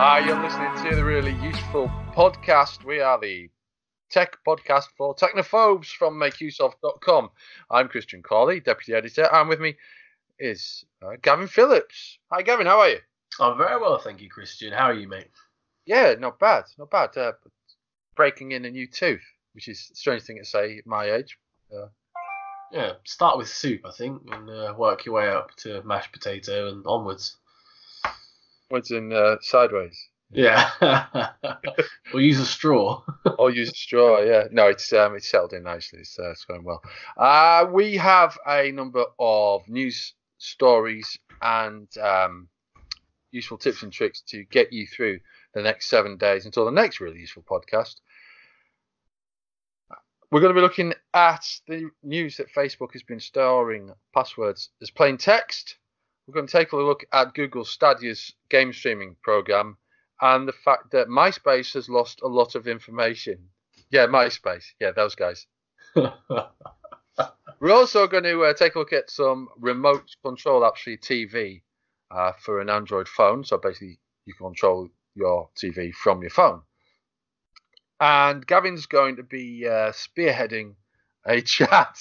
Hi, you're listening to the Really Useful Podcast. We are the tech podcast for technophobes from makeuseof.com. I'm Christian Cawley, deputy editor, and with me is Gavin Phillips. Hi, Gavin, how are you? I'm very well, thank you, Christian. How are you, mate? Yeah, not bad, not bad. Breaking in a new tooth, which is a strange thing to say at my age. Yeah, start with soup, I think, and work your way up to mashed potato and onwards. Onwards and sideways. Yeah. Or use a straw. Or use a straw, yeah. No, it's settled in nicely. It's going well. We have a number of news stories and useful tips and tricks to get you through the next 7 days until the next Really Useful Podcast. We're going to be looking at the news that Facebook has been storing passwords as plain text. We're going to take a look at Google Stadia's game streaming program and the fact that MySpace has lost a lot of information. Yeah, MySpace. Yeah, those guys. We're also going to take a look at some remote control apps for your TV for an Android phone. So basically, you can control your TV from your phone. And Gavin's going to be spearheading a chat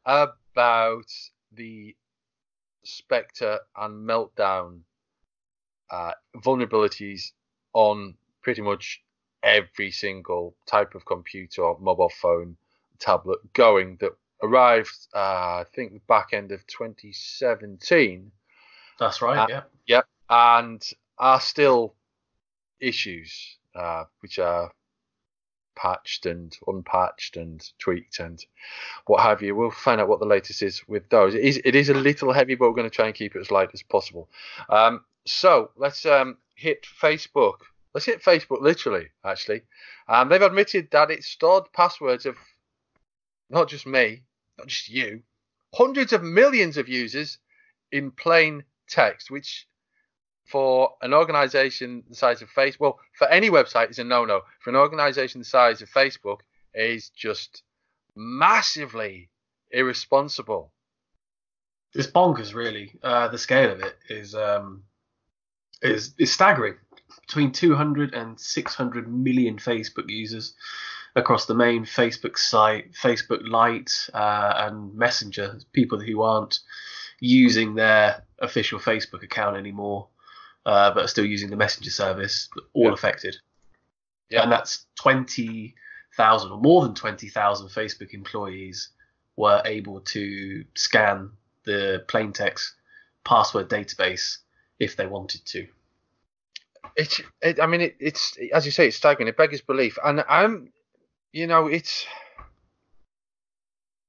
about the Spectre and Meltdown vulnerabilities on pretty much every single type of computer or mobile phone, tablet going that arrived, I think, the back end of 2017. That's right, yeah. Yep, and are still issues which are patched and unpatched and tweaked and what have you. We'll find out what the latest is with those. It is a little heavy, but we're going to try and keep it as light as possible. So let's hit Facebook. Let's hit Facebook literally, actually. They've admitted that it stored passwords of not just me, not just you, hundreds of millions of users in plain text, which for an organization the size of Facebook, well, for any website is a no-no. For an organization the size of Facebook is just massively irresponsible. It's bonkers, really. The scale of it is staggering. Between 200 and 600 million Facebook users across the main Facebook site, Facebook Lite, and Messenger, people who aren't using their official Facebook account anymore, but are still using the Messenger service, all affected. Yeah. And that's 20,000 or more than 20,000 Facebook employees were able to scan the Plaintext password database if they wanted to. It's as you say, it's staggering. It beggars belief, and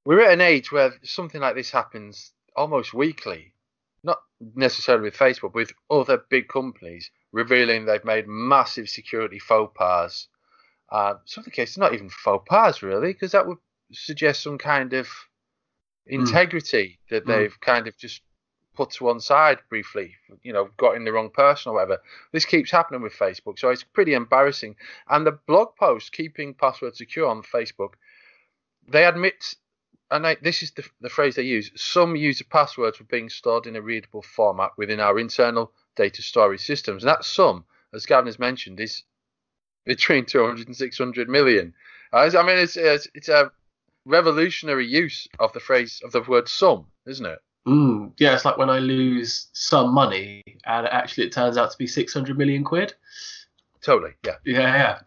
we're at an age where something like this happens almost weekly. Not necessarily with Facebook, but with other big companies revealing they've made massive security faux pas. Some of the cases, not even faux pas really, because that would suggest some kind of integrity that they've kind of just put to one side briefly, got in the wrong person or whatever. This keeps happening with Facebook, so it's pretty embarrassing. And the blog post, Keeping Passwords Secure on Facebook, they admit, and this is the phrase they use, some user passwords were being stored in a readable format within our internal data storage systems. And that sum, as Gavin has mentioned, is between 200 and 600 million. It's a revolutionary use of the phrase, of the word sum, isn't it? Yeah, it's like when I lose some money and actually it turns out to be 600 million quid. Totally, yeah. Yeah.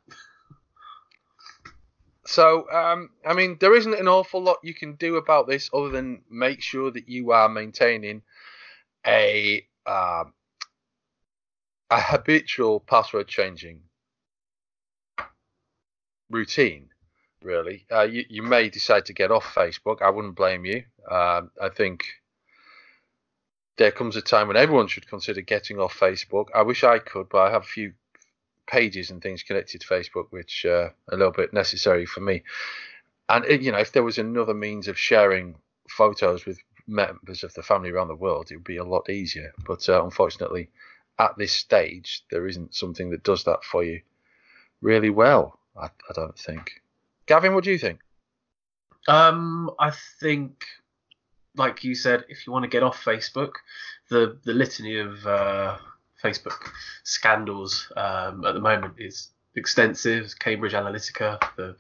So, there isn't an awful lot you can do about this other than make sure that you are maintaining a habitual password changing routine, really. You may decide to get off Facebook. I wouldn't blame you. I think there comes a time when everyone should consider getting off Facebook. I wish I could, but I have a few pages and things connected to Facebook which are a little bit necessary for me. And if there was another means of sharing photos with members of the family around the world, it would be a lot easier. But unfortunately, at this stage, there isn't something that does that for you really well. I don't think. Gavin, what do you think? I think, like you said, if you want to get off Facebook, the litany of Facebook scandals at the moment is extensive. Cambridge Analytica, the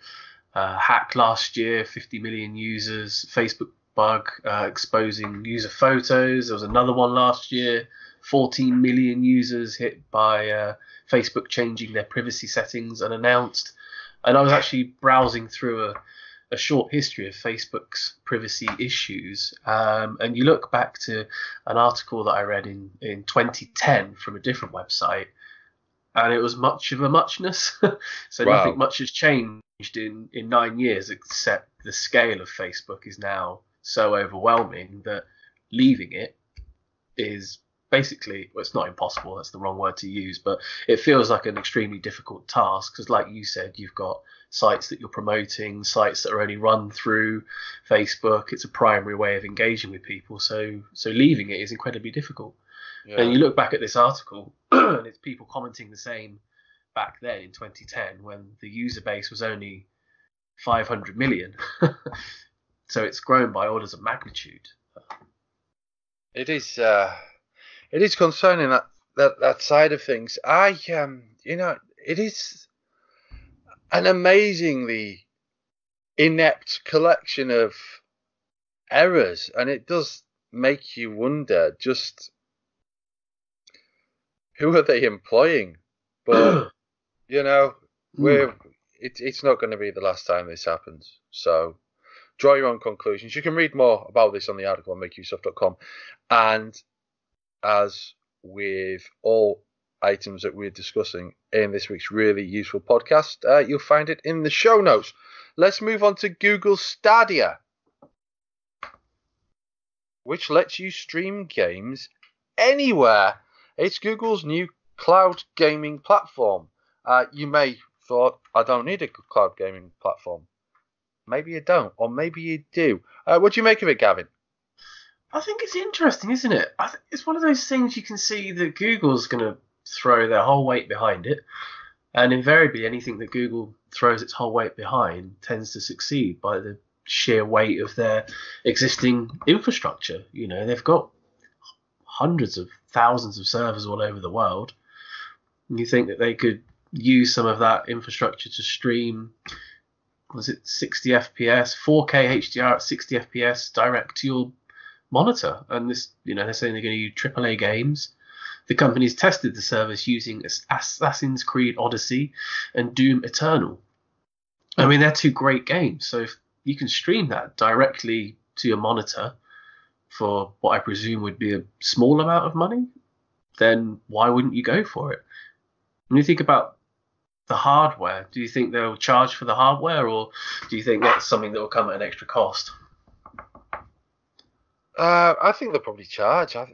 hack last year, 50 million users. Facebook bug exposing user photos. There was another one last year, 14 million users hit by Facebook changing their privacy settings unannounced. And I was actually browsing through a short history of Facebook's privacy issues. And you look back to an article that I read in 2010 from a different website, and it was much of a muchness. So Wow. Nothing much has changed in 9 years, except the scale of Facebook is now so overwhelming that leaving it is basically, well, it's not impossible, that's the wrong word to use, but it feels like an extremely difficult task, because like you said, you've got sites that you're promoting, sites that are only run through Facebook. It's a primary way of engaging with people, so leaving it is incredibly difficult. Yeah. And you look back at this article and it's people commenting the same back then in 2010 when the user base was only 500 million. So it's grown by orders of magnitude. It is concerning that side of things. It is an amazingly inept collection of errors, and it does make you wonder just who are they employing. But it's not going to be the last time this happens. So draw your own conclusions. You can read more about this on the article on makeuseof.com. And as with all items that we're discussing in this week's really useful podcast, you'll find it in the show notes. Let's move on to Google Stadia, which lets you stream games anywhere. It's Google's new cloud gaming platform. You may thought, I don't need a cloud gaming platform. Maybe you don't, or maybe you do. What do you make of it, Gavin? I think it's interesting, isn't it? It's one of those things you can see that Google's going to throw their whole weight behind it. And invariably, anything that Google throws its whole weight behind tends to succeed by the sheer weight of their existing infrastructure. They've got hundreds of thousands of servers all over the world. And you think that they could use some of that infrastructure to stream, was it 60 FPS, 4K HDR at 60 FPS direct to your monitor? And this, they're saying they're going to use AAA games. The company's tested the service using Assassin's Creed Odyssey and Doom Eternal. I mean, they're two great games. So if you can stream that directly to your monitor for what I presume would be a small amount of money, then why wouldn't you go for it? When you think about the hardware, do you think they'll charge for the hardware, or do you think that's something that will come at an extra cost? I think they'll probably charge. I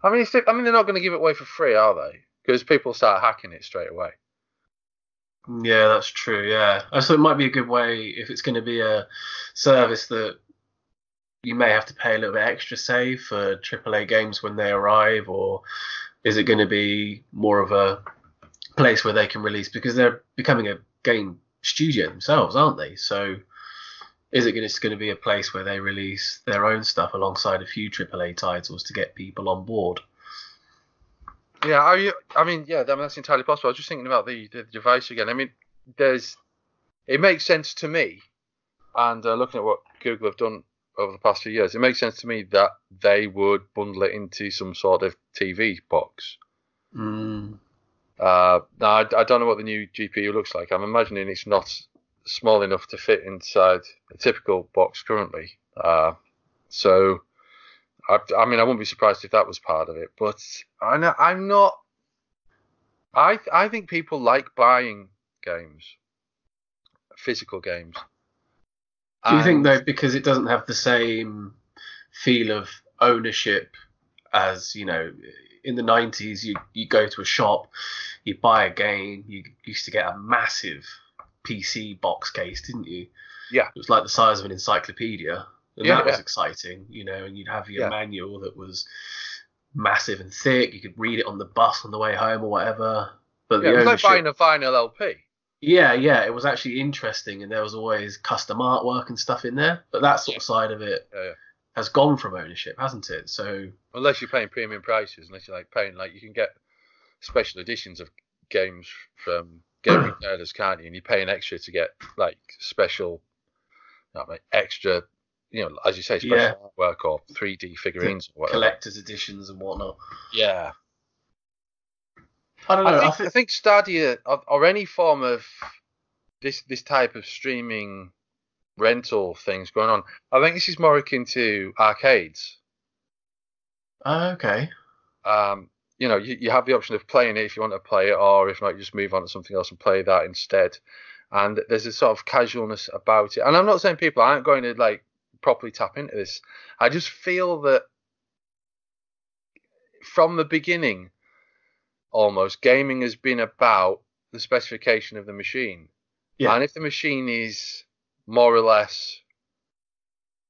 mean, they're not going to give it away for free, are they? Because people start hacking it straight away. Yeah, that's true. Yeah, so it might be a good way if it's going to be a service that you may have to pay a little bit extra, say, for AAA games when they arrive, or is it going to be more of a place where they can release, because they're becoming a game studio themselves, aren't they? So is it just going to be a place where they release their own stuff alongside a few AAA titles to get people on board? Yeah, that's entirely possible. I was just thinking about the device again. I mean, it makes sense to me, and looking at what Google have done over the past few years, it makes sense to me that they would bundle it into some sort of TV box. Now, I don't know what the new GPU looks like. I'm imagining it's not small enough to fit inside a typical box currently. So, I wouldn't be surprised if that was part of it. But I'm not. I think people like buying games, physical games. Do you think, though, because it doesn't have the same feel of ownership as, in the 90s, you go to a shop, you buy a game, you used to get a massive PC box case, didn't you? Yeah. It was like the size of an encyclopedia. And that was exciting, and you'd have your manual that was massive and thick. You could read it on the bus on the way home or whatever. But it was like buying a vinyl LP. Yeah, it was actually interesting, and there was always custom artwork and stuff in there. But that sort of side of it has gone from ownership, hasn't it? So unless you're paying premium prices, unless you're like paying, like you can get special editions of games from game retailers, can't you? And you're paying extra to get like special, extra, as you say, special artwork or 3D figurines or whatever. Collector's editions and whatnot. Yeah. I don't know. I think Stadia or any form of this type of streaming rental things going on, I think this is more akin to arcades. Okay. You have the option of playing it if you want to play it, or if not, you just move on to something else and play that instead. And there's a sort of casualness about it. And I'm not saying people aren't going to like properly tap into this. I just feel that from the beginning, almost, gaming has been about the specification of the machine. Yeah. And if the machine is more or less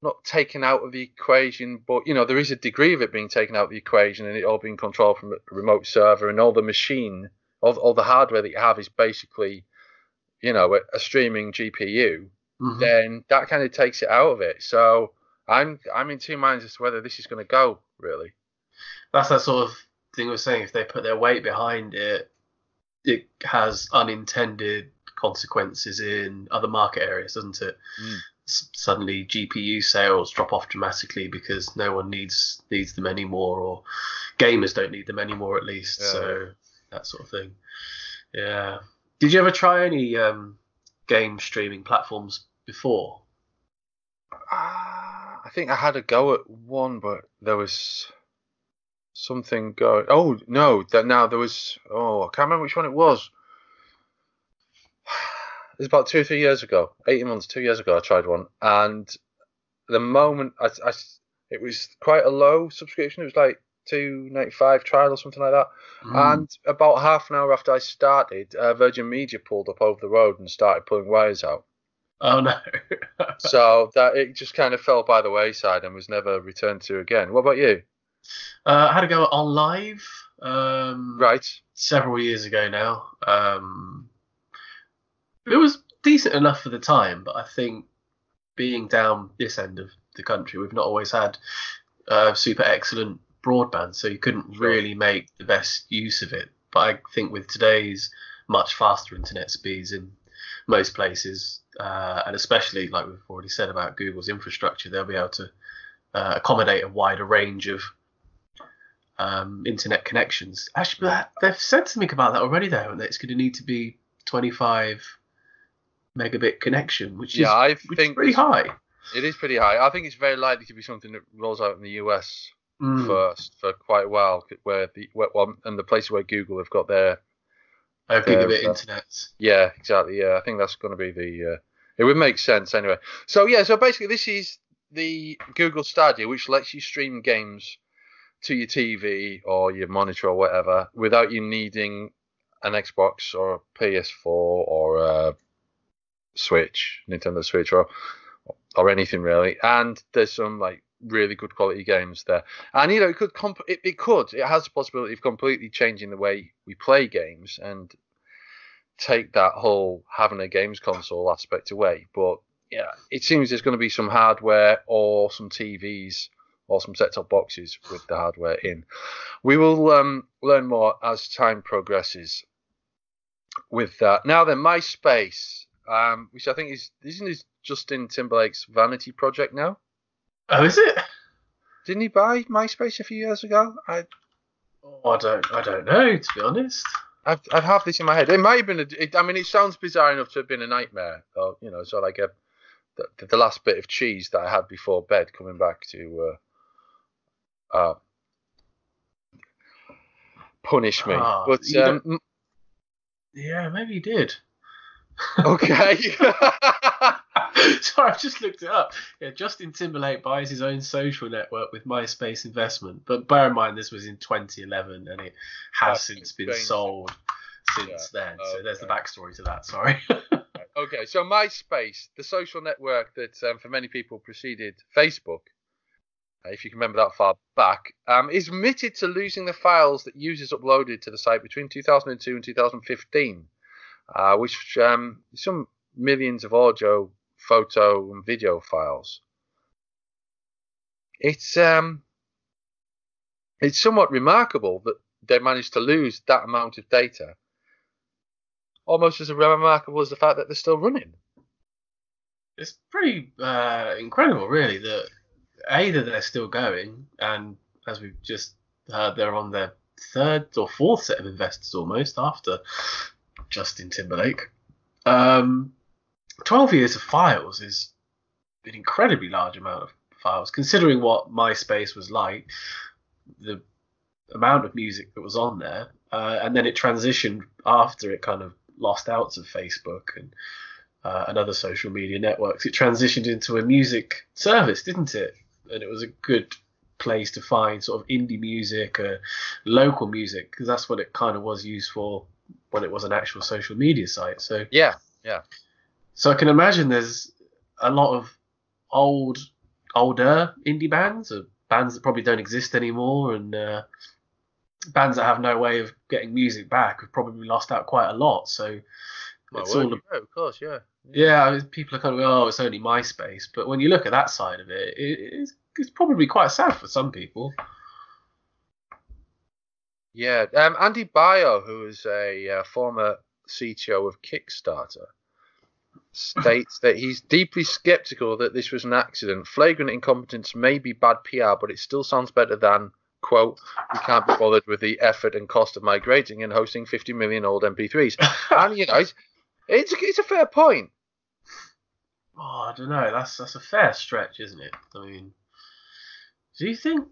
not taken out of the equation, but there is a degree of it being taken out of the equation, and it all being controlled from a remote server, and all the machine, all the hardware that you have is basically, a streaming GPU. Mm-hmm. Then that kind of takes it out of it. So I'm in two minds as to whether this is going to go, really. That's that sort of thing I was saying. If they put their weight behind it, it has unintended consequences in other market areas, doesn't it? Suddenly GPU sales drop off dramatically because no one needs them anymore, or gamers don't need them anymore, at least. Yeah. So that sort of thing. Yeah. Did you ever try any game streaming platforms before? I think I had a go at one, but there was something going. Oh no! There was. Oh, I can't remember which one it was. It was about 2 or 3 years ago, 18 months, 2 years ago. I tried one, and the moment it was quite a low subscription. It was like $2.95 trial or something like that. And about half an hour after I started, Virgin Media pulled up over the road and started pulling wires out. Oh no! So that it just kind of fell by the wayside and was never returned to again. What about you? I had to go on live. Right. Several years ago now. It was decent enough for the time, but I think being down this end of the country, we've not always had super excellent broadband, so you couldn't really make the best use of it. But I think with today's much faster internet speeds in most places, and especially like we've already said about Google's infrastructure, they'll be able to accommodate a wider range of internet connections. Actually, they've said something about that already, though, and it's going to need to be 25 megabit connection, which is pretty high. It is pretty high. I think it's very likely to be something that rolls out in the US first for quite a while, and the places where Google have got their gigabit internet. Yeah, exactly. Yeah, I think that's going to be it would make sense anyway. So basically this is the Google Stadia, which lets you stream games to your TV or your monitor or whatever without you needing an Xbox or a PS4 or a Switch, Nintendo Switch, or anything really. And there's some like really good quality games there. And it has the possibility of completely changing the way we play games and take that whole having a games console aspect away. But yeah, it seems there's going to be some hardware or some TVs or some set-top boxes with the hardware in. We will learn more as time progresses with that. Now then, MySpace, which I think isn't Justin Timberlake's vanity project now? Oh, is it? Didn't he buy MySpace a few years ago? I don't know, to be honest. I'd have this in my head. It might have been. It sounds bizarre enough to have been a nightmare. Or, so like the last bit of cheese that I had before bed, coming back to punish me. But yeah, maybe he did. Okay. Sorry, I've just looked it up. Yeah, Justin Timberlake buys his own social network with MySpace investment. But bear in mind, this was in 2011, and it has since been sold since then. So there's the backstory to that. Sorry. Okay, so MySpace, the social network that for many people preceded Facebook, if you can remember that far back, is admitted to losing the files that users uploaded to the site between 2002 and 2015, which some millions of audio, photo, and video files. it's somewhat remarkable that they managed to lose that amount of data. Almost as remarkable as the fact that they're still running. It's pretty incredible, really, that that they're still going, and as we've just heard, they're on their third or fourth set of investors almost after Justin Timberlake. 12 years of files is an incredibly large amount of files, considering what MySpace was like, the amount of music that was on there, and then it transitioned after it kind of lost out to Facebook and other social media networks. It transitioned into a music service, didn't it? And it was a good place to find sort of indie music, local music, because that's what it kind of was used for when it was an actual social media site. So yeah. So I can imagine there's a lot of older indie bands, or bands that probably don't exist anymore, and bands that have no way of getting music back have probably lost out quite a lot. So it's all of course, yeah. Yeah, people are kind of, oh, it's only MySpace. But when you look at that side of it, it's probably quite sad for some people. Yeah. Andy Baio, who is a former CTO of Kickstarter, states that he's deeply skeptical that this was an accident. Flagrant incompetence may be bad PR, but it still sounds better than, quote, we can't be bothered with the effort and cost of migrating and hosting 50 million old MP3s. And, you know, it's a fair point. Oh, I don't know. That's a fair stretch, isn't it? I mean, do you think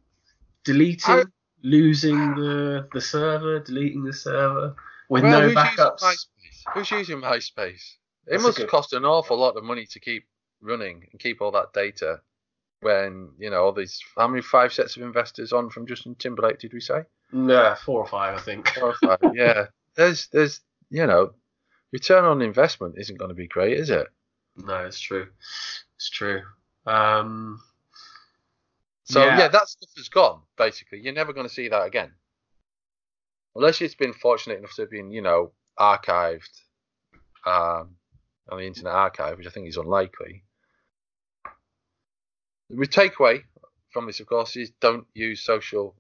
losing the server, deleting the server with no backups? Who's using MySpace? It must cost an awful lot of money to keep running and keep all that data. When, you know, all these, how many 5 sets of investors on from Justin Timberlake did we say? No, 4 or 5, I think. 4 or 5, yeah. There's, you know, return on investment isn't going to be great, is it? No, it's true. It's true. So yeah, that stuff is gone. Basically, you're never going to see that again, unless it's been fortunate enough to have been, you know, archived on the Internet Archive, which I think is unlikely. The takeaway from this, of course, is don't use social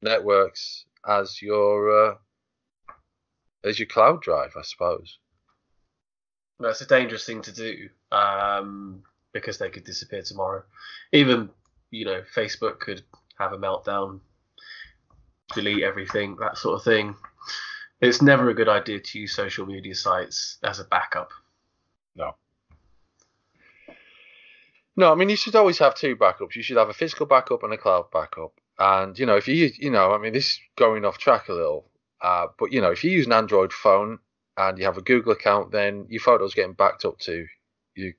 networks as your cloud drive, I suppose. That's a dangerous thing to do, because they could disappear tomorrow. Even, you know, Facebook could have a meltdown, delete everything, that sort of thing. It's never a good idea to use social media sites as a backup. No, I mean, you should always have 2 backups. You should have a physical backup and a cloud backup. And, you know, if you use, you know, I mean, this is going off track a little, but, you know, if you use an Android phone and you have a Google account, then your photos getting backed up to your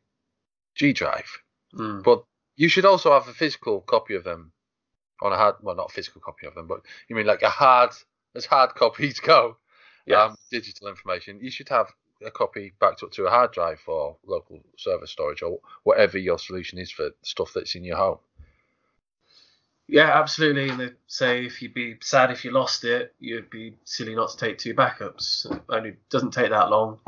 G drive. But you should also have a physical copy of them on well, not a physical copy of them, but you mean like as hard copies go, digital information. You should have a copy backed up to a hard drive for local server storage or whatever your solution is for stuff that's in your home. Yeah, absolutely. And they say if you'd be sad if you lost it, you'd be silly not to take 2 backups. It only doesn't take that long,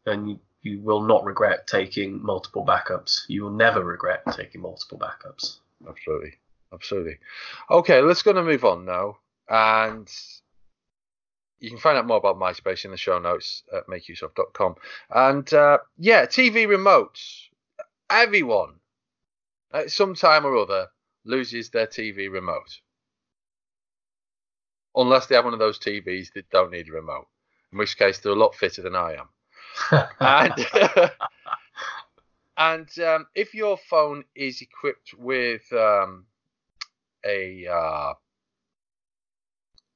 and you will not regret taking multiple backups. You will never regret taking multiple backups. Absolutely. Okay, let's go and move on now. And you can find out more about MySpace in the show notes at makeuseof.com. And TV remotes. Everyone, at some time or other, loses their TV remote. Unless they have one of those TVs that don't need a remote. In which case, they're a lot fitter than I am. And if your phone is equipped with a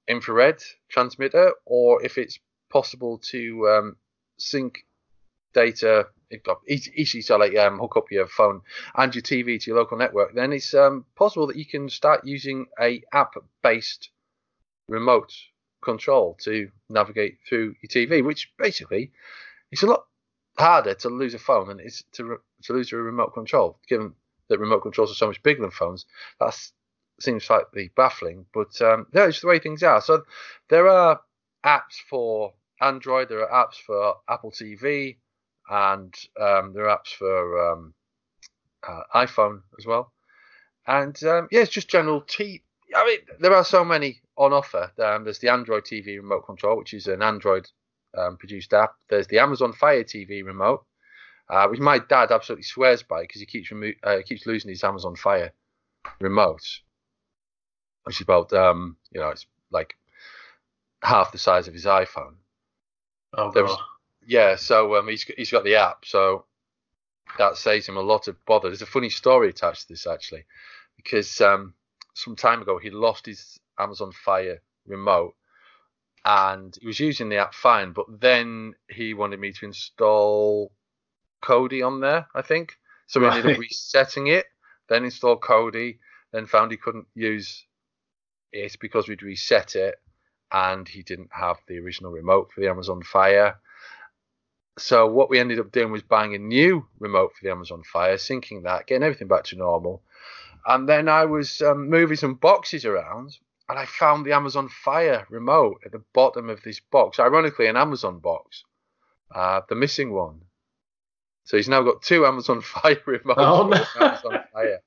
infrared transmitter, or if it's possible to sync data, easy to like hook up your phone and your TV to your local network, then it's possible that you can start using a app-based remote control to navigate through your TV, which basically it's a lot harder to lose a phone than it is to lose a remote control, given that remote controls are so much bigger than phones. That seems slightly baffling, but it's the way things are. So there are apps for Android, there are apps for Apple TV, and there are apps for iPhone as well. And yeah, it's just general TV. I mean, there are so many on offer. There's the Android TV remote control, which is an Android produced app. There's the Amazon Fire TV remote, which my dad absolutely swears by because he keeps losing his Amazon Fire remote, which is about it's like half the size of his iPhone. Oh god. Yeah, so he's got the app, so that saves him a lot of bother. There's a funny story attached to this actually, because some time ago he lost his Amazon Fire remote, and he was using the app fine, but then he wanted me to install Kodi on there, I think. So we ended up resetting it, then installed Kodi, then found he couldn't use it because we'd reset it, and he didn't have the original remote for the Amazon Fire. So what we ended up doing was buying a new remote for the Amazon Fire, syncing that, getting everything back to normal. And then I was moving some boxes around, and I found the Amazon Fire remote at the bottom of this box. Ironically, an Amazon box, the missing one. So he's now got two Amazon Fire remotes. Oh, no. Amazon Fire.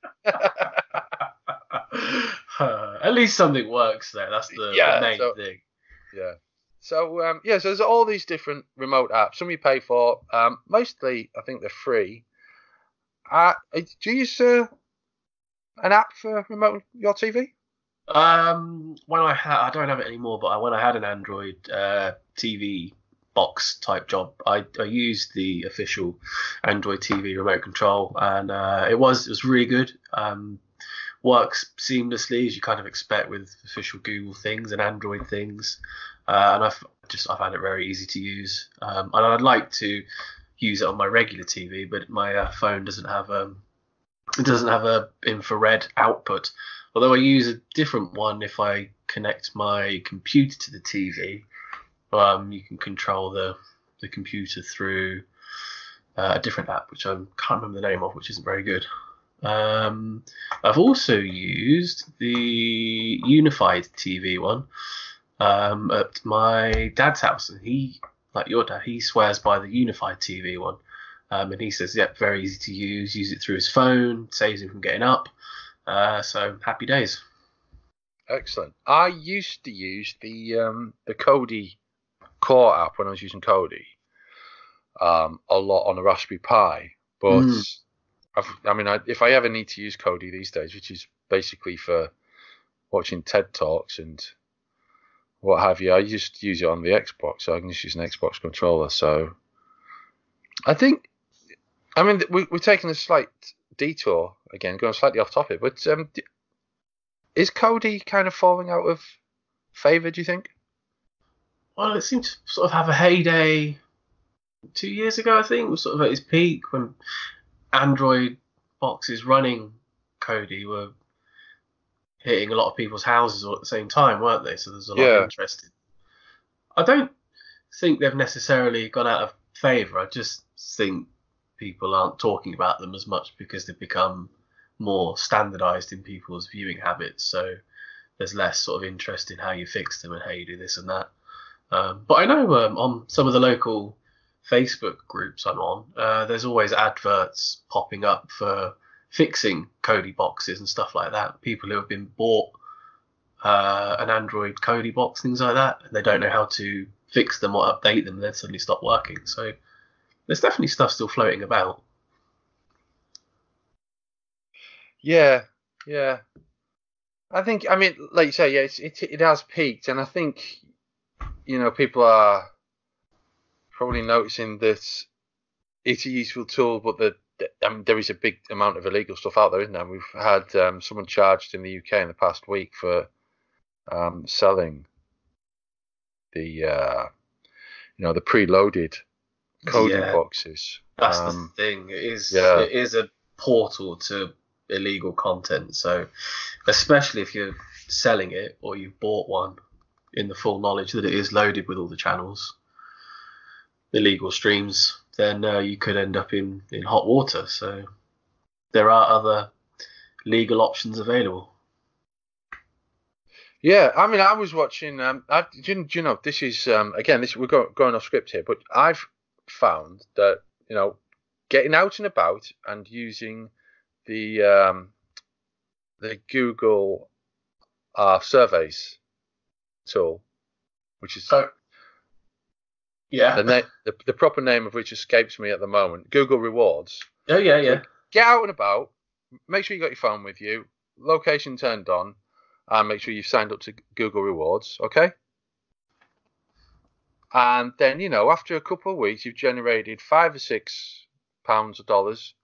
At least something works there. That's the main thing. Yeah. So so there's all these different remote apps. Some you pay for. Mostly, I think they're free. Do you use an app for remote your TV? When I don't have it anymore, but when I had an Android TV box type job, I used the official Android TV remote control, and it was really good. Works seamlessly as you kind of expect with official Google things and Android things, and I found it very easy to use. And I'd like to use it on my regular TV, but my phone doesn't have a infrared output. Although I use a different one if I connect my computer to the TV. You can control the computer through a different app, which I can't remember the name of, which isn't very good. I've also used the unified TV one at my dad's house, and he, like your dad, he swears by the unified TV one. And he says, yep, very easy to use it through his phone, saves him from getting up. So happy days. Excellent. I used to use the Kodi Core app when I was using Kodi a lot on a Raspberry Pi, but if I ever need to use Kodi these days, which is basically for watching TED Talks and what have you, I just use it on the Xbox, so I can just use an Xbox controller. So I think, we're taking a slight detour again, going slightly off topic, but is Kodi kind of falling out of favour, do you think? Well, it seemed to sort of have a heyday 2 years ago, I think. It was sort of at its peak when Android boxes running Kodi were hitting a lot of people's houses all at the same time, weren't they? So there's a lot of interest. I don't think they've necessarily gone out of favour. I just think people aren't talking about them as much because they've become more standardised in people's viewing habits. So there's less sort of interest in how you fix them and how you do this and that. But I know on some of the local Facebook groups I'm on, there's always adverts popping up for fixing Kodi boxes and stuff like that. People who have been bought an Android Kodi box, things like that, and they don't know how to fix them or update them, and then suddenly stop working. So there's definitely stuff still floating about. Yeah. I think, like you say, it has peaked, and I think, people are probably noticing that it's a useful tool, but there is a big amount of illegal stuff out there, isn't there? We've had someone charged in the UK in the past week for selling the preloaded Kodi boxes. That's the thing. It is a portal to illegal content. So, especially if you're selling it or you've bought one in the full knowledge that it is loaded with all the channels, illegal streams, then you could end up in hot water. So there are other legal options available. Yeah, I was watching. Do you know, this is again, we're going off script here, but I've found that getting out and about and using the the Google surveys tool, which is yeah. the proper name of which escapes me at the moment. Google Rewards. Oh yeah, yeah. So get out and about. Make sure you got your phone with you. Location turned on, and make sure you've signed up to Google Rewards. Okay. And then after a couple of weeks, you've generated £5 or £6 or dollars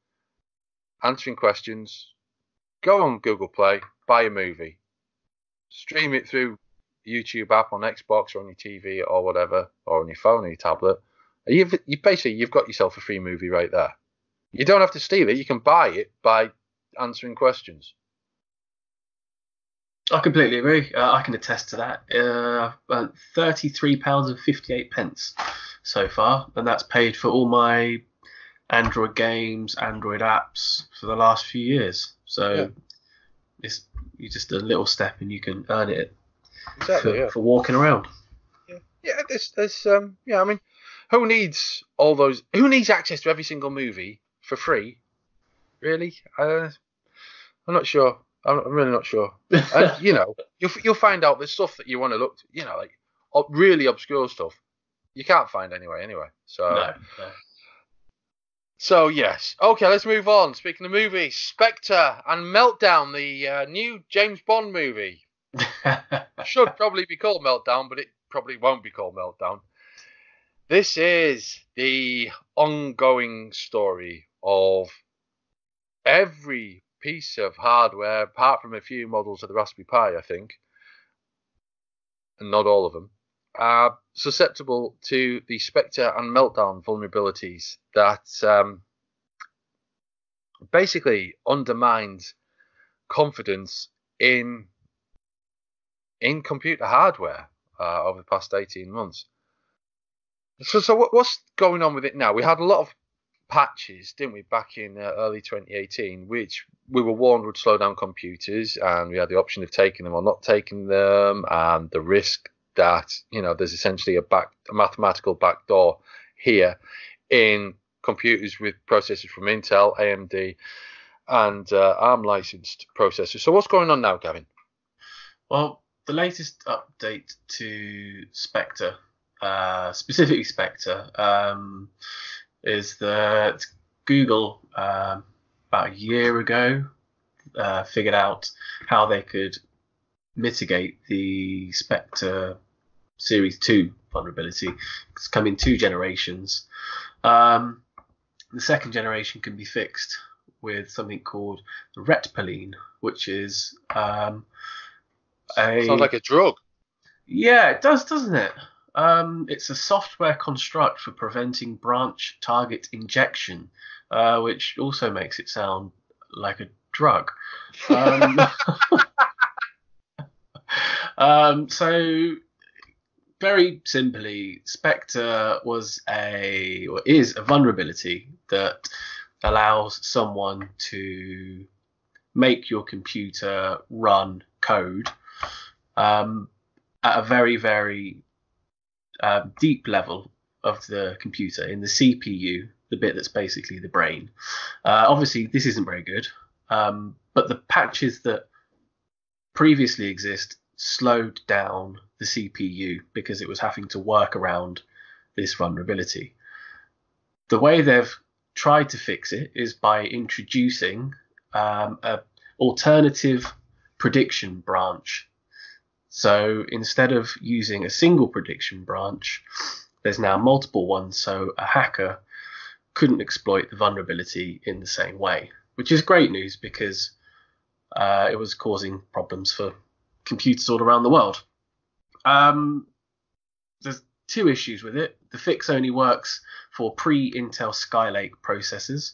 answering questions. Go on Google Play, buy a movie, stream it through YouTube app on Xbox or on your TV or whatever, or on your phone or your tablet. You've got yourself a free movie right there. You don't have to steal it. You can buy it by answering questions. I completely agree. I can attest to that. £33.58 so far, and that's paid for all my Android games, Android apps for the last few years. So it's just a little step, and you can earn it for walking around. Yeah. There's I mean, who needs all those? Who needs access to every single movie for free? Really? I'm not sure. I'm really not sure. And you'll find out there's stuff that you want to look, like really obscure stuff, you can't find anyway. So. No. So yes, okay. Let's move on. Speaking of movies, Spectre and Meltdown, the new James Bond movie, should probably be called Meltdown, but it probably won't be called Meltdown. This is the ongoing story of every piece of hardware, apart from a few models of the Raspberry Pi, I think, and not all of them, are susceptible to the Spectre and Meltdown vulnerabilities that basically undermines confidence in computer hardware over the past 18 months. So what's going on with it now? We had a lot of patches, didn't we, back in early 2018, which we were warned would slow down computers, and we had the option of taking them or not taking them, and the risk that there's essentially a mathematical backdoor here in computers with processors from Intel, AMD, and ARM licensed processors. So what's going on now, Gavin? Well, the latest update to Spectre, specifically Spectre, is that Google about a year ago figured out how they could mitigate the Spectre Series 2 vulnerability. It's come in 2 generations. The second generation can be fixed with something called Retpaline, which is sounds like a drug. Yeah, it does, doesn't it? It's a software construct for preventing branch target injection, which also makes it sound like a drug. So very simply, Spectre is a vulnerability that allows someone to make your computer run code at a very, very deep level of the computer, in the CPU, the bit that's basically the brain. Obviously, this isn't very good, but the patches that previously exist slowed down the CPU because it was having to work around this vulnerability. The way they've tried to fix it is by introducing an alternative prediction branch. So instead of using a single prediction branch, there's now multiple ones, so a hacker couldn't exploit the vulnerability in the same way, which is great news because it was causing problems for computers all around the world. There's 2 issues with it. The fix only works for pre-Intel Skylake processors,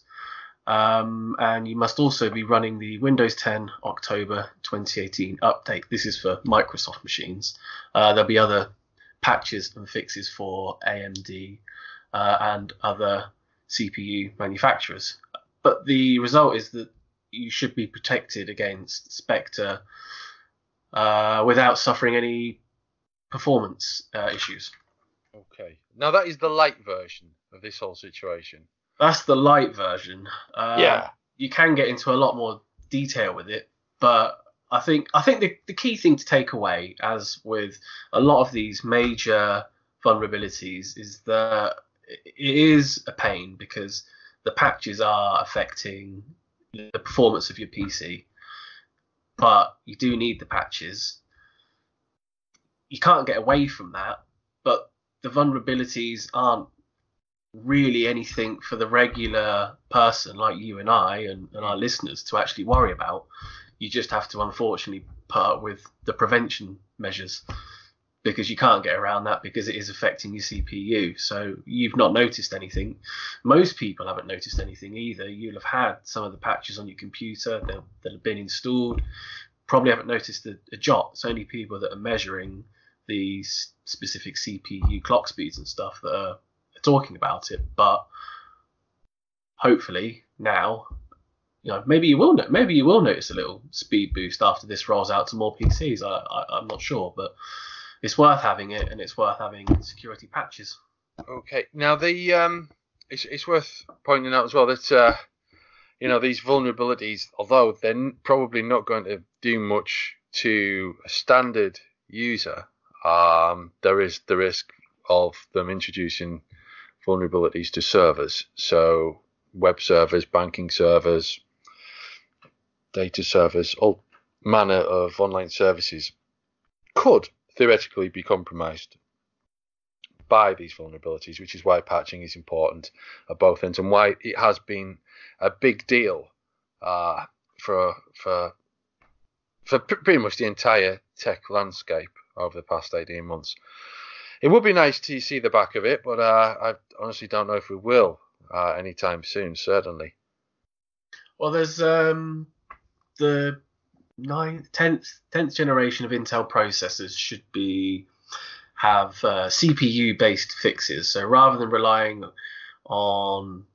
and you must also be running the Windows 10 October 2018 update. This is for Microsoft machines. There'll be other patches and fixes for AMD and other CPU manufacturers. But the result is that you should be protected against Spectre without suffering any performance issues. Okay. Now that is the light version of this whole situation. That's the light version. Yeah. You can get into a lot more detail with it. But I think the key thing to take away, as with a lot of these major vulnerabilities, is that it is a pain because the patches are affecting the performance of your PC. But you do need the patches. You can't get away from that, but the vulnerabilities aren't really anything for the regular person like you and I and our listeners to actually worry about. You just have to unfortunately put up with the prevention measures, because you can't get around that because it is affecting your CPU. So you've not noticed anything. Most people haven't noticed anything either. You'll have had some of the patches on your computer that have been installed. Probably haven't noticed a jot. It's only people that are measuring the specific CPU clock speeds and stuff that are talking about it. But hopefully now, maybe you will notice a little speed boost after this rolls out to more PCs. I'm not sure, but it's worth having it, and it's worth having security patches. Okay, now it's worth pointing out as well that these vulnerabilities, although they're probably not going to do much to a standard user, there is the risk of them introducing vulnerabilities to servers. So web servers, banking servers, data servers, all manner of online services could theoretically be compromised by these vulnerabilities, which is why patching is important at both ends and why it has been a big deal for pretty much the entire tech landscape over the past 18 months. It would be nice to see the back of it, but I honestly don't know if we will anytime soon, certainly. Well, there's the 10th generation of Intel processors should have CPU-based fixes. So rather than relying on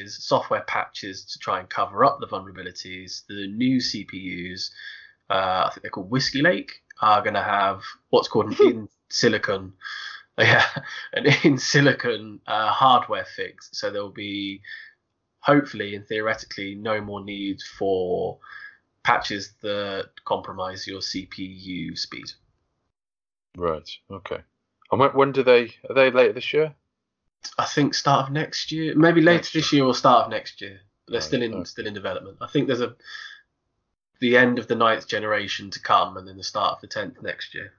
software patches to try and cover up the vulnerabilities, the new CPUs, I think they're called Whiskey Lake, are going to have what's called an in-silicon hardware fix. So there'll be, hopefully and theoretically, no more need for patches that compromise your CPU speed. Right. Okay. And when are they later this year? I think start of next year, maybe later this year or start of next year. They're still in development. I think there's the end of the 9th generation to come, and then the start of the 10th next year.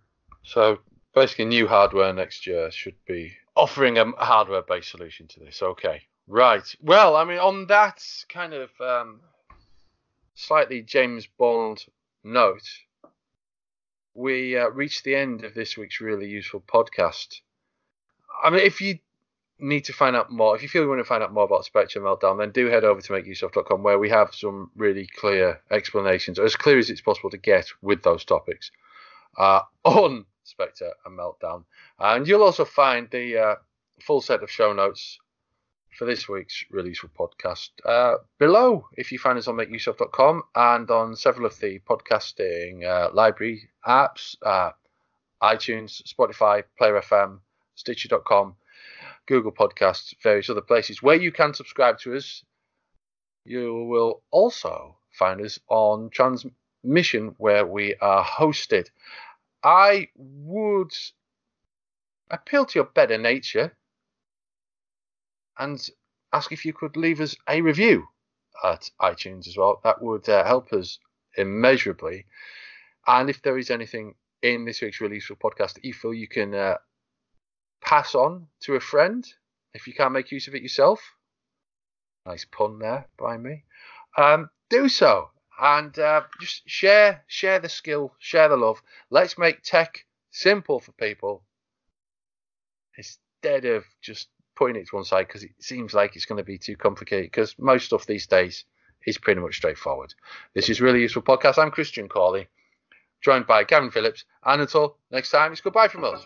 So basically, new hardware next year should be offering a hardware-based solution to this. Okay. Right. Well, I mean, on that kind of slightly James Bond note, we reached the end of this week's really useful podcast. I mean, if you need to find out more, if you feel you want to find out more about Spectre Meltdown, then do head over to makeuseof.com, where we have some really clear explanations, or as clear as it's possible to get with those topics, on Spectre and Meltdown. And you'll also find the full set of show notes for this week's really useful podcast below, if you find us on makeuseof.com and on several of the podcasting library apps, iTunes, Spotify, Player FM, Stitcher.com, Google Podcasts, various other places where you can subscribe to us. You will also find us on Transmission, where we are hosted. I would appeal to your better nature and ask if you could leave us a review at iTunes as well. That would help us immeasurably. And if there is anything in this week's really useful podcast that you feel you can pass on to a friend, if you can't make use of it yourself, nice pun there by me, do so. And just share the skill, share the love. Let's make tech simple for people instead of just putting it to one side because it seems like it's going to be too complicated, because most stuff these days is pretty much straightforward. This is Really Useful Podcast. I'm Christian Corley, joined by Gavin Phillips, and until next time, it's goodbye from us.